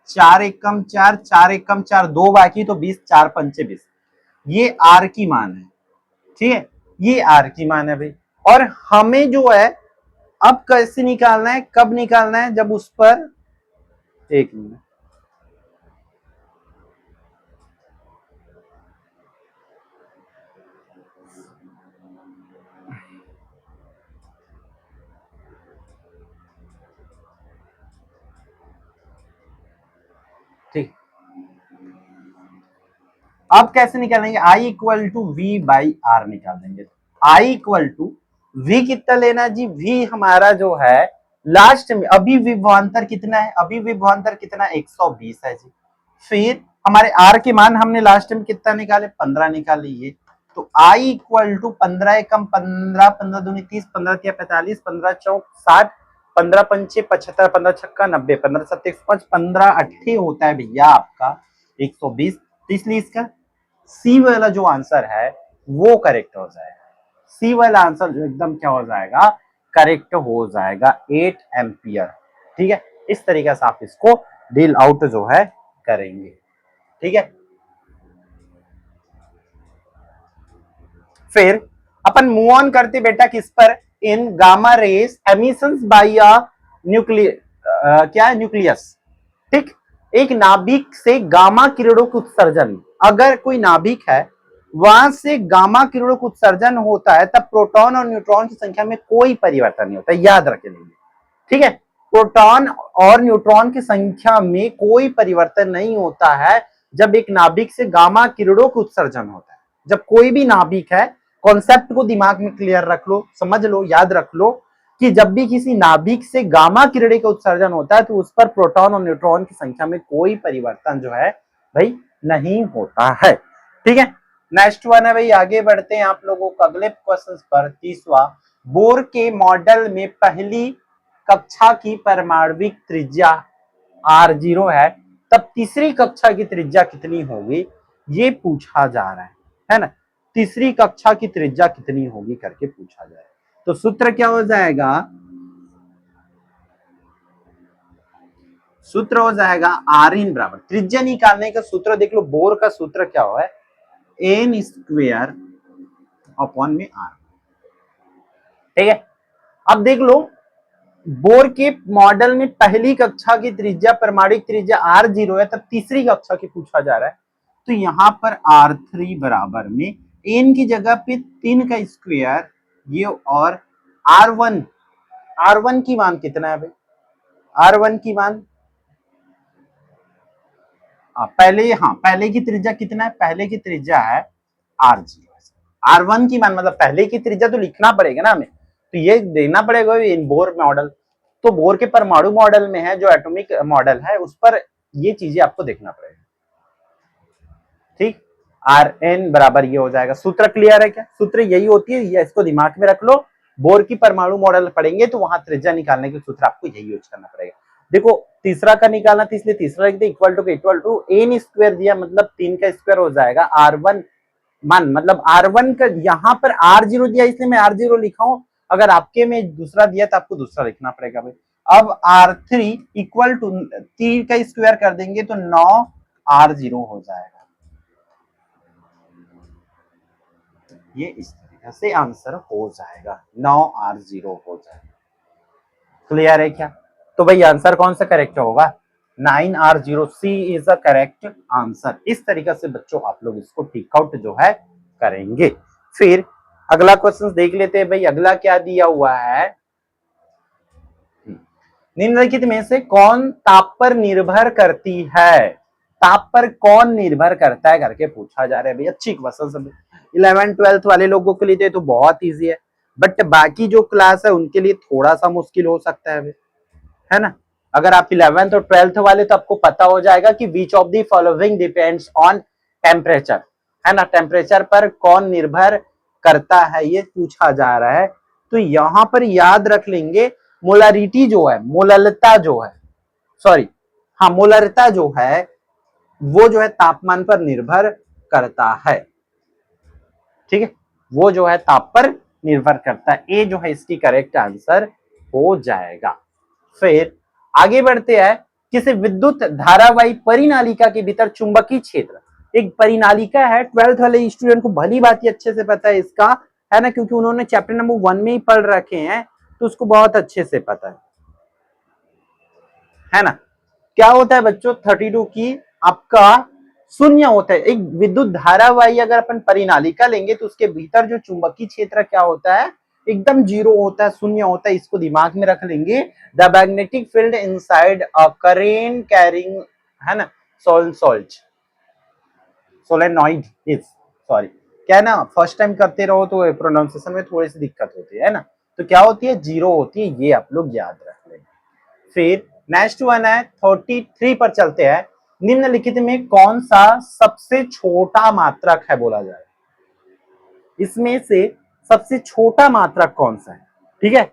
4 एकम 4, 4 एकम 4, 2 बाकी, तो 20, 4 पंचे 20। ये R की मान है। ठीक है, ये R की मान है भाई। और हमें जो है अब कैसे निकालना है, कब निकालना है? जब उस पर, एक मिनट, ठीक, अब कैसे निकालेंगे, I equal to V by R निकाल देंगे। आई इक्वल टू वी कितना लेना जी, वी हमारा जो है लास्ट में अभी विभवांतर कितना है, अभी विभवांतर कितना 120 है जी। फिर हमारे आर के मान हमने लास्ट में कितना निकाले, 15 निकाले ये। तो आई इक्वल टू 15 एकम 15, 15 दूनी 30, 15 तिया 45, 15 चौक 60, 15 पंचे 75, 15 छक्का 90, 15 सत्ते 105, 15 अट्ठे होता है भैया आपका 120। तो इसलिए इसका सी वाला जो आंसर है वो करेक्ट हो जाएगा। सी वाला आंसर जो एकदम क्या हो जाएगा, करेक्ट हो जाएगा, 8 एम्पियर। ठीक है, इस तरीके से आप इसको डील आउट जो है करेंगे। ठीक है, फिर अपन मूव ऑन करते बेटा किस पर, इन गामा रेस एमिशंस बाय अ क्या है, न्यूक्लियस। ठीक, एक नाभिक से गामा किरणों के उत्सर्जन, अगर कोई नाभिक है वहां से गामा किरणों का उत्सर्जन होता है, तब प्रोटॉन और न्यूट्रॉन की संख्या में कोई परिवर्तन नहीं होता, याद रखेंगे। ठीक है, प्रोटॉन और न्यूट्रॉन की संख्या में कोई परिवर्तन नहीं होता है जब एक नाभिक से गामा किरणों का उत्सर्जन होता है। जब कोई भी नाभिक है, कॉन्सेप्ट को दिमाग में क्लियर रख लो, समझ लो, याद रख लो कि जब भी किसी नाभिक से गामा किरणें का उत्सर्जन होता है तो उस पर प्रोटॉन और न्यूट्रॉन की संख्या में कोई परिवर्तन जो है भाई नहीं होता है। ठीक है, नेक्स्ट वन है भाई, आगे बढ़ते हैं आप लोगों को अगले क्वेश्चन पर। 30वां, बोर के मॉडल में पहली कक्षा की परमाणविक त्रिज्या R0 है, तब तीसरी कक्षा की त्रिज्या कितनी होगी, ये पूछा जा रहा है ना। तीसरी कक्षा की त्रिज्या कितनी होगी करके पूछा जाए, तो सूत्र क्या हो जाएगा, सूत्र हो जाएगा आर इन बराबर, त्रिज्या निकालने का सूत्र देख लो, बोर का सूत्र क्या हुआ है, एन स्क्वेयर अपॉन में आर। ठीक है, अब देख लो, बोर के मॉडल में पहली कक्षा की त्रिज्या परमाणुक त्रिज्या R0 है, तब तीसरी कक्षा की पूछा जा रहा है, तो यहां पर R3 बराबर में एन की जगह पे 3 का स्क्वायर ये, और R1 की मान कितना है भाई, R1 की मान पहले की त्रिज्या कितना है, पहले की त्रिज्या है R0। R1 की मान मतलब पहले की त्रिज्या तो लिखना पड़ेगा ना हमें, तो ये देना पड़ेगा इन बोर मॉडल। तो बोर के परमाणु मॉडल में है जो एटॉमिक मॉडल है उस पर ये चीजें आपको देखना पड़ेगा। ठीक, आर एन बराबर ये हो जाएगा। सूत्र क्लियर है क्या, सूत्र यही होती है, ये इसको दिमाग में रख लो। बोर की परमाणु मॉडल पढ़ेंगे तो वहां त्रिज्या निकालने के सूत्र आपको यही यूज करना पड़ेगा। देखो तीसरा का निकालना था इसलिए तीसरा लिख दे, इक्वल टू एन स्क्वायर दिया मतलब 3 का स्क्वायर हो जाएगा R1 मान, मतलब R1 का यहाँ पर R0 दिया इसलिए मैं R0 लिखा हूं, अगर आपके में दूसरा दिया तो आपको दूसरा लिखना पड़ेगा भाई। अब R3 इक्वल टू 3 का स्क्वायर कर देंगे तो 9 R0 हो जाएगा। ये इस तरीके से आंसर हो जाएगा, 9 R0 हो जाएगा। क्लियर है क्या, तो भाई आंसर कौन सा करेक्ट होगा, 9R0 C is the correct answer. इस तरीके से बच्चों आप लोग इसको टिक आउट जो है करेंगे। फिर अगला क्वेश्चन देख लेते हैं भाई, अगला क्या दिया हुआ है, निम्नलिखित में से कौन ताप पर निर्भर करती है, ताप पर कौन निर्भर करता है करके पूछा जा रहा है भाई। अच्छी क्वेश्चन सब 11 12 वाले लोगों के लिए तो बहुत इजी है, बट बाकी जो क्लास है उनके लिए थोड़ा सा मुश्किल हो सकता है भाई, है ना। अगर आप 11th और 12th वाले तो आपको पता हो जाएगा कि विच of the following depends on temperature, है ना, टेम्परेचर पर कौन निर्भर करता है ये पूछा जा रहा है। तो यहां पर याद रख लेंगे मोलारिटी जो है, मोललता जो है, सॉरी हाँ मोलरता जो है वो जो है तापमान पर निर्भर करता है। ठीक है, वो जो है ताप पर निर्भर करता है, ए जो है इसकी करेक्ट आंसर हो जाएगा। फिर आगे बढ़ते हैं, किसी विद्युत धारावाही परिनालिका के भीतर चुंबकीय क्षेत्र, एक परिनालिका है, 12th वाले स्टूडेंट को भली बात ही अच्छे से पता है इसका, है ना, क्योंकि उन्होंने चैप्टर नंबर 1 में ही पढ़ रखे हैं तो उसको बहुत अच्छे से पता है ना। क्या होता है बच्चों, 32 की आपका शून्य होता है, एक विद्युत धारावाही अगर अपन परिनालिका लेंगे तो उसके भीतर जो चुंबकीय क्षेत्र क्या होता है, एकदम जीरो होता है, शून्य होता है, इसको दिमाग में रख लेंगे। The magnetic field inside a current carrying, है ना, सोल्ट सोलेनॉइड इज, सॉरी क्या है ना, फर्स्ट टाइम करते रहो तो प्रोनाउंसिएशन में थोड़ी सी दिक्कत होती है ना, तो क्या होती है, जीरो होती है, ये आप लोग याद रख लेंगे। फिर नेक्स्ट वन है 33 पर चलते हैं। निम्नलिखित में कौन सा सबसे छोटा मात्रक है बोला जाए, इसमें से सबसे छोटा मात्रक कौन सा है, ठीक है।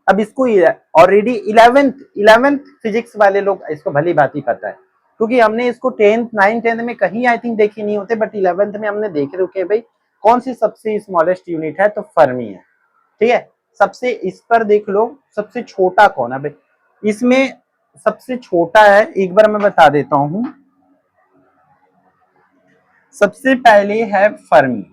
अब इसको ऑलरेडी 11th फिजिक्स वाले लोग इसको भली बात ही पता है, क्योंकि हमने इसको 10th 9th 10th में कहीं आई थिंक देखे नहीं होते, बट 11th में हमने देखे रुके भाई कौन सी सबसे स्मॉलेस्ट यूनिट है, तो फर्मी है, ठीक है। सबसे इस पर देख लो सबसे छोटा कौन है भाई, इसमें सबसे छोटा है, एक बार मैं बता देता हूं। सबसे पहले है फर्मी,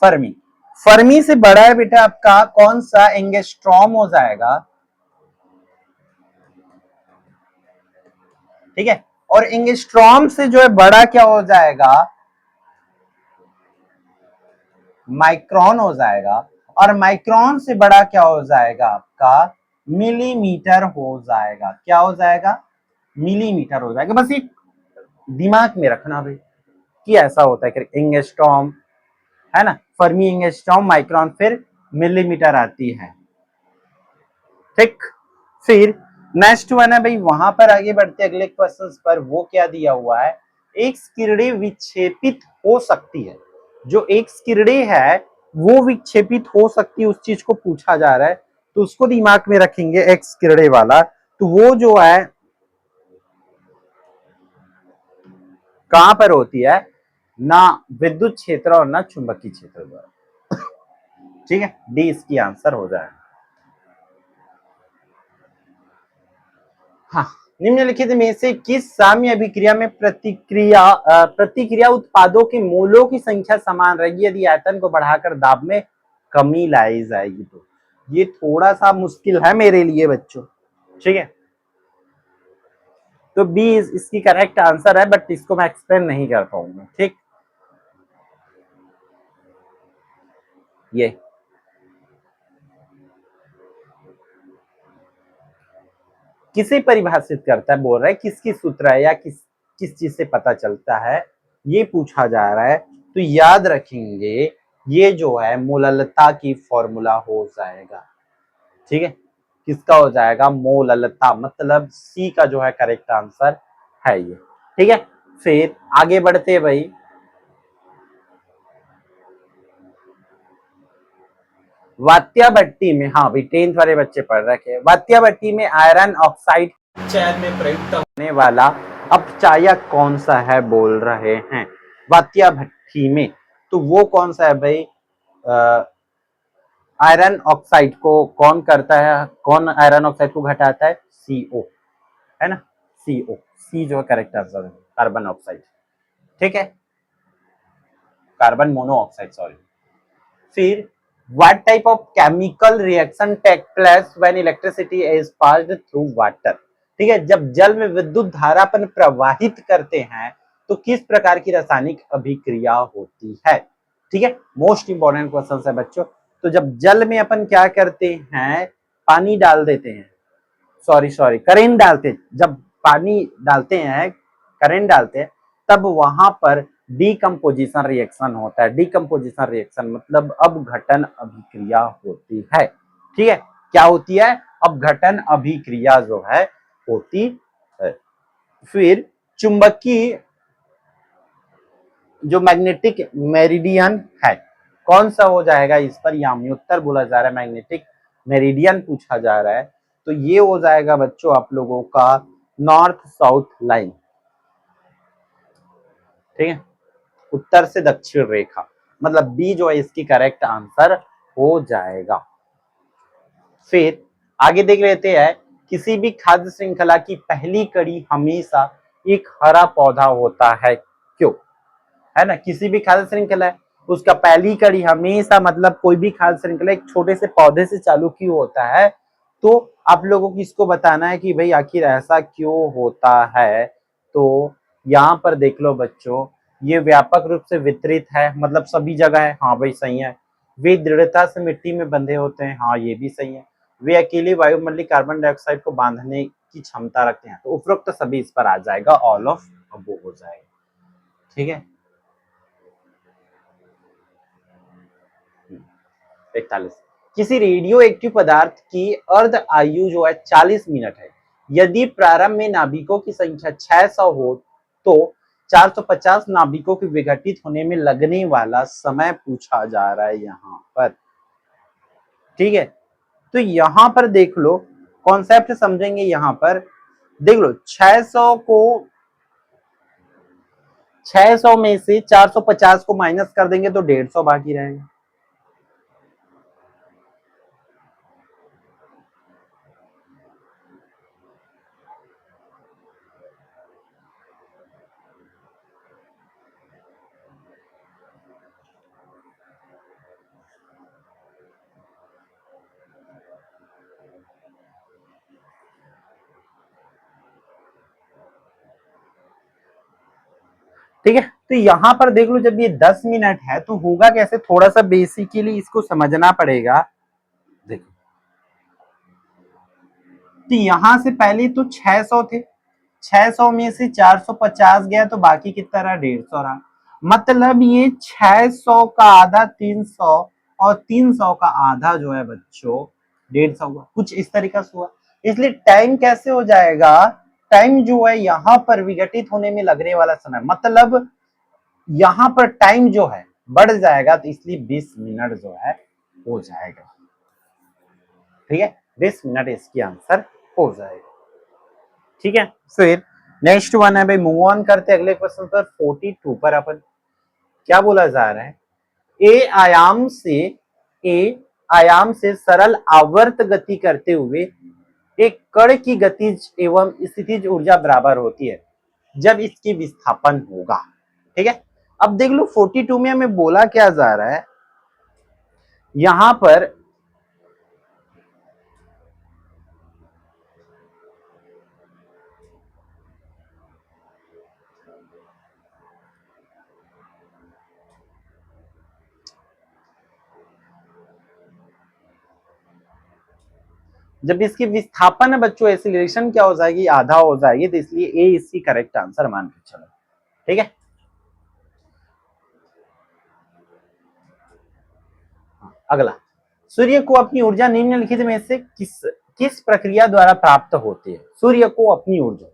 फर्मी फर्मी से बड़ा है बेटा आपका कौन सा, एंगस्ट्रॉम हो जाएगा, ठीक है। और एंगस्ट्रॉम से जो है बड़ा क्या हो जाएगा, माइक्रोन हो जाएगा, और माइक्रोन से बड़ा क्या हो जाएगा आपका, मिलीमीटर हो जाएगा, क्या हो जाएगा, मिलीमीटर हो जाएगा। बस ये दिमाग में रखना भाई कि ऐसा होता है, एंगस्ट्रॉम है ना, फर्मी, एंगस्ट्रॉम, माइक्रोन, फिर मिलीमीटर आती है, ठीक। फिर नेक्स्ट वन है भाई, वहां पर आगे बढ़ते अगले क्वेश्चन पर, वो क्या दिया हुआ है, एक किरणें विक्षेपित हो सकती है, जो एक किरणें है वो विक्षेपित हो सकती है, उस चीज को पूछा जा रहा है, तो उसको दिमाग में रखेंगे एक्स किरणें वाला, तो वो जो है कहां पर होती है, ना विद्युत क्षेत्र और ना चुंबकीय क्षेत्र द्वारा, ठीक है, डी इसकी आंसर हो जाए। हाँ, निम्नलिखित में से किस साम्य अभिक्रिया में प्रतिक्रिया उत्पादों के मोलों की संख्या समान रहेगी यदि आयतन को बढ़ाकर दाब में कमी लाई जाएगी, तो ये थोड़ा सा मुश्किल है मेरे लिए बच्चों, ठीक है। तो बी इसकी करेक्ट आंसर है, बट इसको मैं एक्सप्लेन नहीं कर पाऊंगा, ठीक। ये किसे परिभाषित करता है, बोल रहा है किसकी सूत्र है, या किस किस चीज से पता चलता है, ये पूछा जा रहा है, तो याद रखेंगे ये जो है मोललता की फॉर्मूला हो जाएगा, ठीक है। किसका हो जाएगा, मोललता, मतलब सी का जो है करेक्ट आंसर है ये, ठीक है। फिर आगे बढ़ते भाई, वात्या भट्टी में, हाँ भाई 10th वाले बच्चे पढ़ रखे हैं, वात्या भट्टी में आयरन ऑक्साइड चयन में प्रयुक्त होने वाला अपचायक कौन सा है बोल रहे हैं, वात्या भट्टी में, तो वो कौन सा है भाई, आयरन ऑक्साइड को कौन करता है, कौन आयरन ऑक्साइड को घटाता है, सीओ, है ना, सीओ, सी जो है करेक्ट आंसर है, कार्बन ऑक्साइड, ठीक है, कार्बन मोनोऑक्साइड, सॉरी। फिर what type of chemical reaction take place when electricity is passed through water, ठीक है, जब जल में विद्युत धारा अपन प्रवाहित करते हैं तो किस प्रकार की रासायनिक अभिक्रिया होती है, ठीक है, मोस्ट इंपॉर्टेंट क्वेश्चन है बच्चों। तो जब जल में अपन क्या करते हैं, पानी डाल देते हैं, सॉरी सॉरी करेंट डालते हैं, जब पानी डालते हैं, करेंट डालते हैं, तब वहां पर डीकम्पोजिशन रिएक्शन होता है, डीकम्पोजिशन रिएक्शन मतलब अपघटन अभिक्रिया होती है, ठीक है, क्या होती है, अपघटन अभिक्रिया जो है होती है। फिर चुंबकीय जो मैग्नेटिक मेरिडियन है कौन सा हो जाएगा, इस पर यामी उत्तर बोला जा रहा है, मैग्नेटिक मेरिडियन पूछा जा रहा है, तो ये हो जाएगा बच्चों आप लोगों का नॉर्थ साउथ लाइन, ठीक है, उत्तर से दक्षिण रेखा, मतलब बी जो है इसकी करेक्ट आंसर हो जाएगा। फिर आगे देख लेते हैं, किसी भी खाद्य श्रृंखला की पहली कड़ी हमेशा एक हरा पौधा होता है, क्यों, है ना, किसी भी खाद्य श्रृंखला है उसका पहली कड़ी हमेशा, मतलब कोई भी खाद्य श्रृंखला एक छोटे से पौधे से चालू क्यों होता है, तो आप लोगों को इसको बताना है कि भाई आखिर ऐसा क्यों होता है, तो यहाँ पर देख लो बच्चों, ये व्यापक रूप से वितरित है, मतलब सभी जगह है, हाँ भाई सही है। वे दृढ़ता से मिट्टी में बंधे होते हैं, हाँ ये भी सही है। वे अकेले वायुमंडलीय कार्बन डाइऑक्साइड को बांधने की क्षमता रखते हैं, तो उपरोक्त सभी इस पर आ जाएगा, ऑल ऑफ अबोव हो जाएगा। ठीक है, 41। किसी रेडियो एक्टिव पदार्थ की अर्ध आयु जो है 40 मिनट है। यदि प्रारंभ में नाभिकों की संख्या 600 हो तो 450 नाभिकों के विघटित होने में लगने वाला समय पूछा जा रहा है यहाँ पर। ठीक है, तो यहां पर देख लो, कॉन्सेप्ट समझेंगे। यहां पर देख लो, 600 में से 450 को माइनस कर देंगे तो 150 बाकी रहेगा। ठीक है, तो यहां पर देख लो, जब ये 10 मिनट है तो होगा कैसे, थोड़ा सा बेसिकली इसको समझना पड़ेगा। देखो, तो यहां से पहले तो 600 थे, 600 में से 450 गया तो बाकी कितना रहा, 150 रहा। मतलब ये 600 का आधा 300 और 300 का आधा जो है बच्चों 150 हुआ, कुछ इस तरीका से हुआ। इसलिए टाइम कैसे हो जाएगा, टाइम जो है यहाँ पर विघटित होने में लगने वाला समय, मतलब यहाँ पर टाइम जो है बढ़ जाएगा, तो इसलिए 20 मिनट जो है हो जाएगा। ठीक है, 20 मिनट इसकी आंसर हो जाएगा। ठीक है, फिर नेक्स्ट वन है भाई, मूव ऑन करते अगले क्वेश्चन पर, 42 पर। अपन क्या बोला जा रहा है, ए आयाम से सरल आवर्त गति करते हुए एक कण की गतिज एवं स्थितिज ऊर्जा बराबर होती है जब इसकी विस्थापन होगा। ठीक है, अब देख लो 42 में हमें बोला क्या जा रहा है, यहां पर जब इसकी विस्थापन है बच्चों, एक्सीलरेशन क्या हो जाएगी, आधा हो जाएगी, तो इसलिए ए इसकी करेक्ट आंसर मान के चलो। ठीक है, अगला, सूर्य को अपनी ऊर्जा निम्नलिखित में से किस किस प्रक्रिया द्वारा प्राप्त होती है। सूर्य को अपनी ऊर्जा,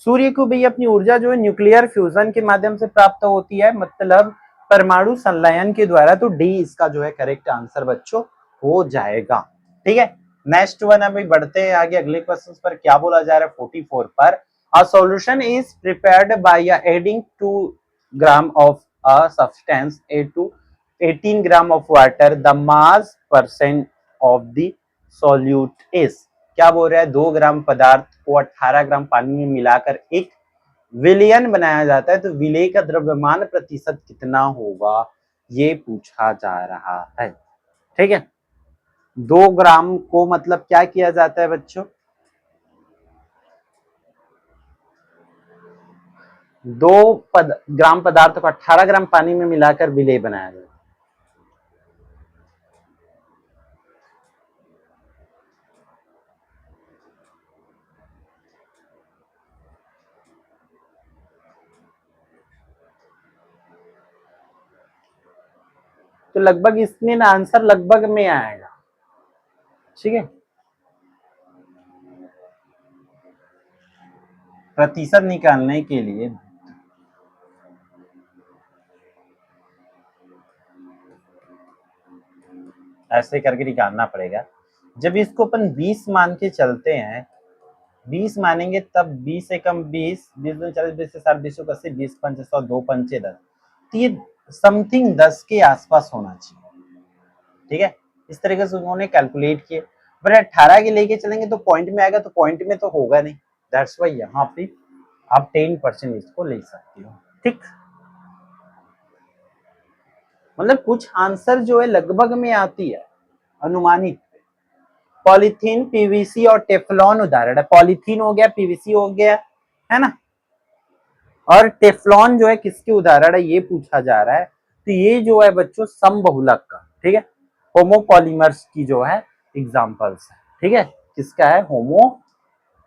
सूर्य को भी अपनी ऊर्जा जो है न्यूक्लियर फ्यूजन के माध्यम से प्राप्त होती है, मतलब परमाणु संलयन के द्वारा। तो डी इसका जो है करेक्ट आंसर बच्चों हो जाएगा। ठीक है, नेक्स्ट वन अभी बढ़ते हैं आगे अगले क्वेश्चन पर। क्या बोला जा रहा है 44 पर, a solution is prepared by adding 2 gram of a substance A to 18 gram of water, the mass percent of the solute is. क्या बोल रहा है, 2 ग्राम पदार्थ को 18 ग्राम पानी में मिलाकर एक विलयन बनाया जाता है, तो विलय का द्रव्यमान प्रतिशत कितना होगा, ये पूछा जा रहा है। ठीक है, 2 ग्राम को मतलब क्या किया जाता है बच्चों, 2 ग्राम पदार्थ को 18 ग्राम पानी में मिलाकर विलय बनाया जाता है। तो लगभग इसमें ना आंसर लगभग में आएगा। ठीक है, प्रतिशत निकालने के लिए ऐसे करके निकालना पड़ेगा। जब इसको अपन 20 मान के चलते हैं, 20 मानेंगे तब 20 से कम 20, 20 दूनी 40, 20 से 60, 20 80, 20 पंचे 100, 2 पंचे 10, तो ये समथिंग 10 के आसपास होना चाहिए। ठीक है, इस तरीके से उन्होंने कैलकुलेट किए। पर 18 के लेके चलेंगे तो पॉइंट में आएगा, तो पॉइंट में तो होगा नहीं, दैट्स वाई यहाँ पे आप 10% इसको ले सकते हो। ठीक, मतलब कुछ आंसर जो है लगभग में आती है, अनुमानित। पॉलीथीन, पीवीसी और टेफ्लॉन उदाहरण है। पॉलीथीन हो गया, पीवीसी हो गया, है ना, और टेफ्लॉन जो है किसकी उदाहरण है, ये पूछा जा रहा है। तो ये जो है बच्चों समबहुलक का, ठीक है, होमोपॉलीमर्स की जो है एग्जांपल्स है। ठीक है, किसका है, होमो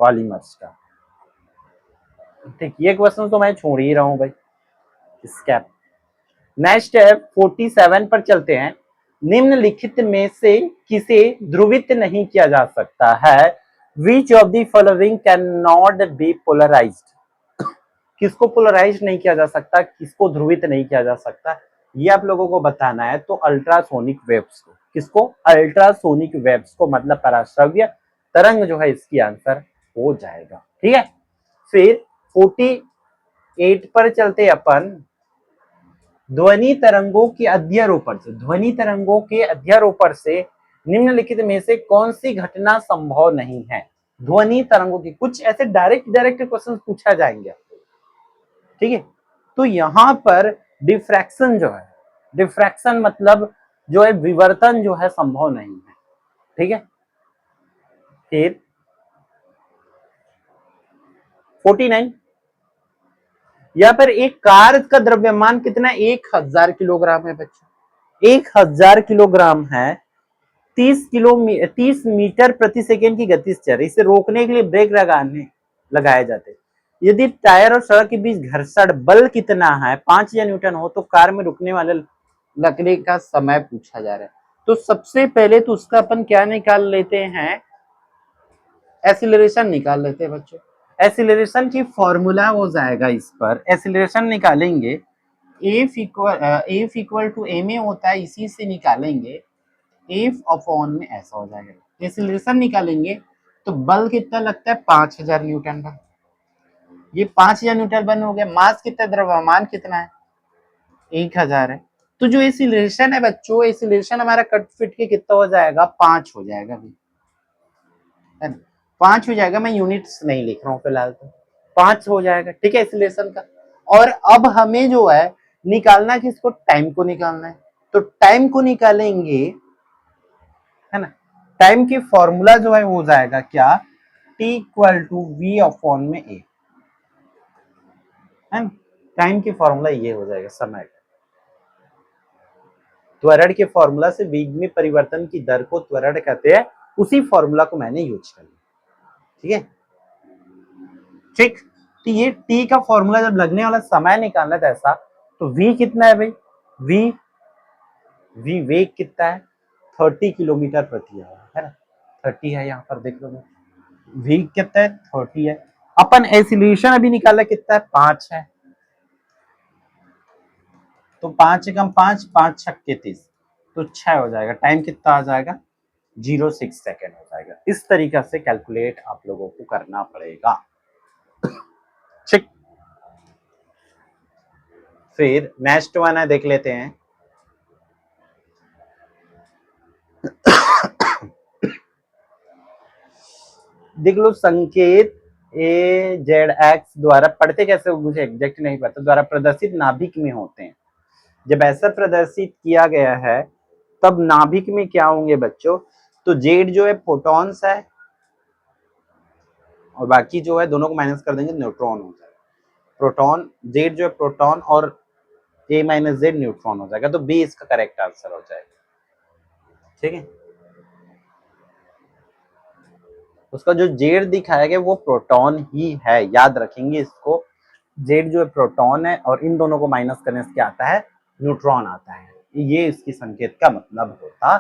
पॉलीमर्स का। ठीक, ये क्वेश्चन तो मैं छोड़ ही रहा हूं भाई। स्कैप। नेक्स्ट है 47 पर चलते हैं। निम्नलिखित में से किसे ध्रुवित नहीं किया जा सकता है? Which of the following can not be polarised? किसको पोलराइज नहीं किया जा सकता, किसको ध्रुवित नहीं किया जा सकता, ये आप लोगों को बताना है। तो अल्ट्रासोनिक वेव्स को। किसको? अल्ट्रासोनिक वेव्स को, मतलब पराश्रव्य तरंग जो है इसकी आंसर हो जाएगा। ठीक है, फिर 48 पर चलते अपन। ध्वनि तरंगों के अध्यारोपण से, ध्वनि तरंगों के अध्यारोपण से निम्नलिखित में से कौन सी घटना संभव नहीं है? ध्वनि तरंगों की कुछ ऐसे डायरेक्ट क्वेश्चन पूछा जाएंगे। ठीक है, तो यहां पर डिफ्रैक्शन जो है, डिफ्रैक्शन मतलब जो है विवर्तन जो है संभव नहीं है। ठीक है, फिर 49, यहां पर एक कार का द्रव्यमान कितना? 1000 किलोग्राम है बच्चों, 1000 किलोग्राम है। 30 मीटर प्रति सेकेंड की गति से चल रही। इसे रोकने के लिए ब्रेक लगाए जाते। यदि टायर और सड़क के बीच घर्षण बल कितना है, 5000 न्यूटन हो, तो कार में रुकने वाले लगने का समय पूछा जा रहा है। तो सबसे पहले तो उसका अपन क्या निकाल लेते हैं? एक्सीलरेशन निकाल लेते हैं बच्चों। एक्सीलरेशन की फॉर्मूला हो जाएगा, इस पर एक्सीलरेशन निकालेंगे, F equal to m a होता है, इसी से निकालेंगे। एफ अपॉन में ऐसा हो जाएगा। एक्सीलरेशन निकालेंगे तो बल कितना लगता है? 5000 न्यूटन का। ये 5000 न्यूटन बन हो गया। मास कितना, द्रव्यमान कितना है? 1000 है। तो जो एक्सीलरेशन है बच्चों, एक्सीलरेशन हमारा कट फिट के कितना हो जाएगा? 5 हो जाएगा भी, है ना? 5 हो जाएगा। मैं यूनिट्स नहीं लिख रहा हूँ फिलहाल, तो 5 हो जाएगा। ठीक है, एक्सीलरेशन का। और अब हमें जो है निकालना किसको? टाइम को निकालना है। तो टाइम को निकालेंगे, है ना? टाइम की फॉर्मूला जो है हो जाएगा क्या? T equal to v upon में ए, है ना? टाइम की फॉर्मूला ये हो जाएगा, समय का। त्वरण के फॉर्मूला से वेग में परिवर्तन की दर को त्वरण कहते हैं। उसी फॉर्मूला को मैंने यूज कर लिया। ठीक है, ठीक। तो ये टी का फॉर्मूला जब लगने वाला समय निकालना था ऐसा, तो वी कितना है भाई? वी वेग कितना है? 30 किलोमीटर प्रति आवर, है ना? 30 है, यहाँ पर देख लो। वी कितना है? 30 है। अपन एक्सीलरेशन अभी निकाला कितना है? 5 है। तो 5 एकम 5, 5 छक्के 30, तो 6 हो जाएगा। टाइम कितना आ जाएगा? 06 सेकेंड हो जाएगा। इस तरीका से कैलकुलेट आप लोगों को करना पड़ेगा। ठीक, फिर नेक्स्ट वन है, देख लेते हैं। देख लो, संकेत ए जेड एक्स द्वारा पढ़ते कैसे, मुझे एग्जैक्ट नहीं पता, द्वारा प्रदर्शित नाभिक में होते हैं। जब ऐसा प्रदर्शित किया गया है तब नाभिक में क्या होंगे बच्चों? तो जेड जो है फोटॉन्स है, और बाकी जो है दोनों को माइनस कर देंगे, न्यूट्रॉन हो जाएगा। प्रोटॉन, जेड जो है प्रोटॉन, और ए माइनस जेड न्यूट्रॉन हो जाएगा। तो बी इसका करेक्ट आंसर हो जाएगा। ठीक है, उसका जो जेड दिखाया गया वो प्रोटॉन ही है, याद रखेंगे इसको। जेड जो है प्रोटॉन है, और इन दोनों को माइनस करने से क्या आता है? न्यूट्रॉन आता है। ये इसकी संकेत का मतलब होता